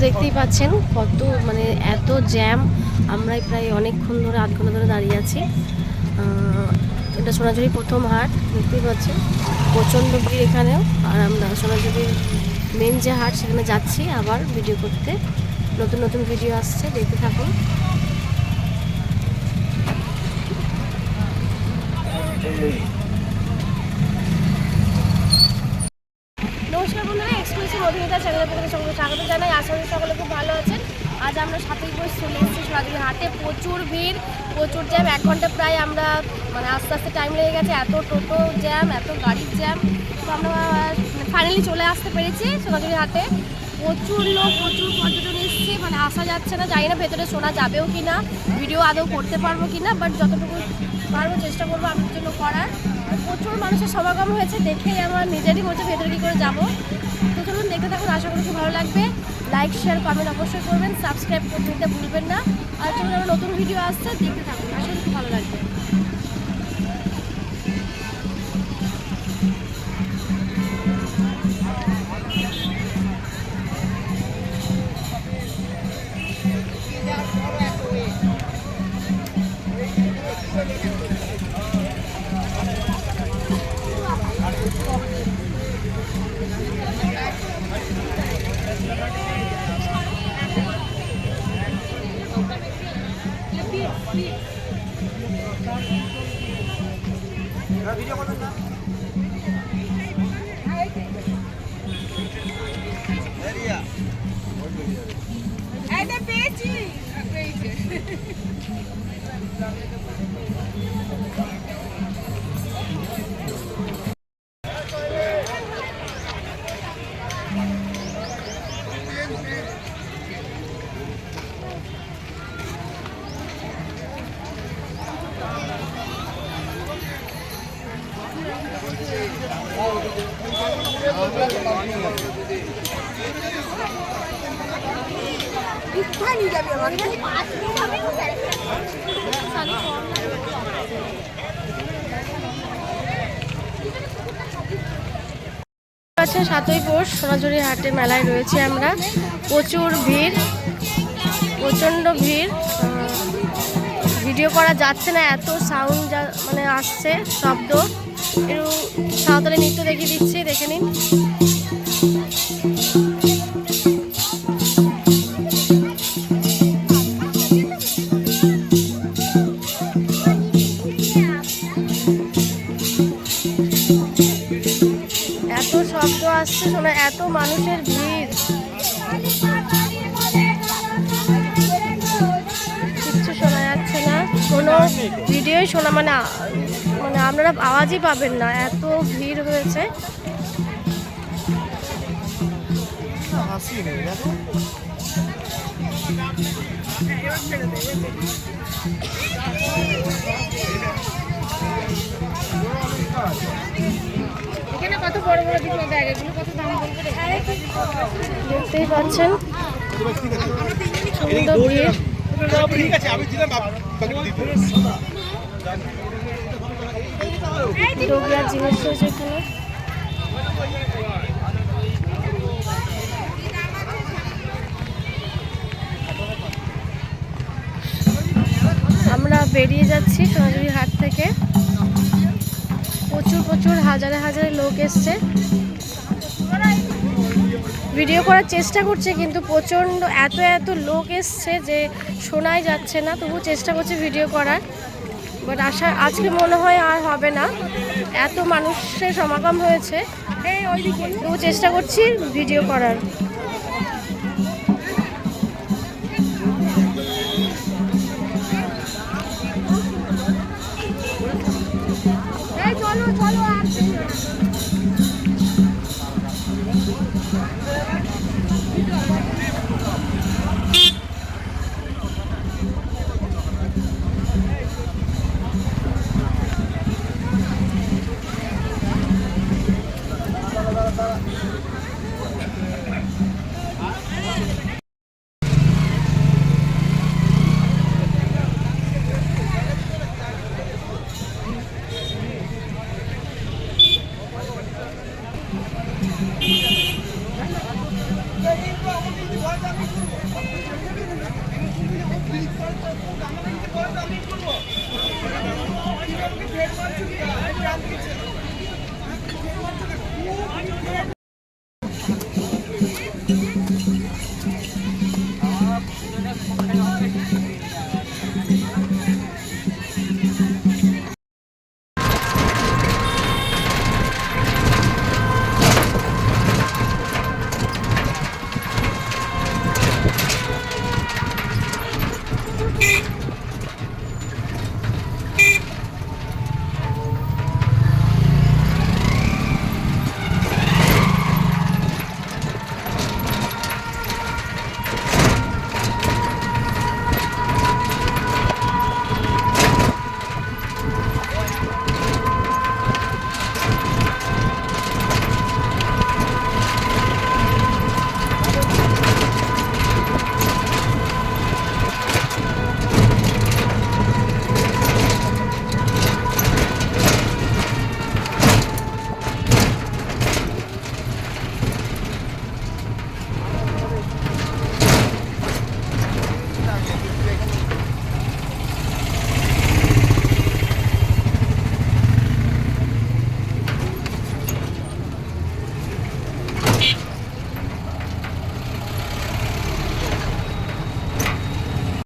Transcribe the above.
দেখতেই পাচ্ছেন কত মানে এত জ্যাম। আমরাই প্রায় অনেকক্ষণ ধরে, আধ ঘন্টা ধরে দাঁড়িয়ে আছি। এটা সোনাঝুরির প্রথম হাট, দেখতেই পাচ্ছেন প্রচণ্ড ভিড় এখানেও। আর আমরা সোনাঝুরির মেন যে হাট সেখানে যাচ্ছি আবার ভিডিও করতে। নতুন নতুন ভিডিও আসছে, দেখতে থাকুন। নমস্কার বন্ধুরা, এক্সক্লুসিভ অভিনেতা চ্যানেলের পক্ষ থেকে সকলকে স্বাগত জানাই। আশা করি সকলে খুব ভালো আছেন। আজ আমরা 7ই বৈশ চলে এসেছি সোনাঝুরি হাটে। প্রচুর ভিড়, প্রচুর জ্যাম। 1 ঘন্টা প্রায় আমরা মানে আস্তে আস্তে টাইম লেগে গেছে, এত টোটো জ্যাম, এত গাড়ির জ্যাম। তো আমরা ফাইনালি চলে আসতে পেরেছি সোনাঝুরি হাটে। প্রচুর লোক, প্রচুর পর্যটন এসছে, মানে আসা যাচ্ছে না। জানি না ভেতরে শোনা যাবেও কি না, ভিডিও আদৌ করতে পারবো কি না, বাট যতটুকু পারবো চেষ্টা করবো আপনার জন্য করার। প্রচুর মানুষের সমাগম হয়েছে, দেখেই আমার নিজেরই হচ্ছে ভেতরে কী করে যাবো। তো চলুন দেখতে থাকুন, আশা করি খুব ভালো লাগবে। লাইক, শেয়ার, কমেন্ট অবশ্যই করবেন, সাবস্ক্রাইব করে দিতে ভুলবেন না। আর চলুন আমার নতুন ভিডিও আসছে, দেখতে থাকুন, আশা করি খুব ভালো লাগবে। আচ্ছা, 7ই পৌষ সোনাঝুরি হাটে মেলায় রয়েছে আমরা। প্রচুর ভিড়, প্রচণ্ড ভিড়। ভিডিও করা যাচ্ছে না, এত সাউন্ড মানে আসছে, শব্দ। একটু সাঁওতালি নৃত্য দেখিয়ে দিচ্ছি, দেখে নিন। এত শব্দ আসছে, শোনা, এত মানুষের ভিড়, কিচ্ছু শোনা যাচ্ছে না, কোনো ভিডিওই শোনা মানে আপনারা আওয়াজই পাবেন না, এত ভিড় হয়েছে। এখানে কত বড় বড় দিকে ব্যাগ, এগুলো কত দাম বলবে? দেখতেই পাচ্ছেন সুন্দর ভিড়। ডোগলার জিনিস রয়েছে এখানে। আমরা বেরিয়ে যাচ্ছি সোনাঝুরি হাট থেকে। প্রচুর প্রচুর হাজারে হাজারে লোক এসছে। ভিডিও করার চেষ্টা করছে কিন্তু প্রচণ্ড এত এত লোক এসছে যে শোনাই যাচ্ছে না। তবু চেষ্টা করছি ভিডিও করার, বাট আজকে মনে হয় আর হবে না, এত মানুষের সমাগম হয়েছে। তবু চেষ্টা করছি ভিডিও করার। চলো চলো আর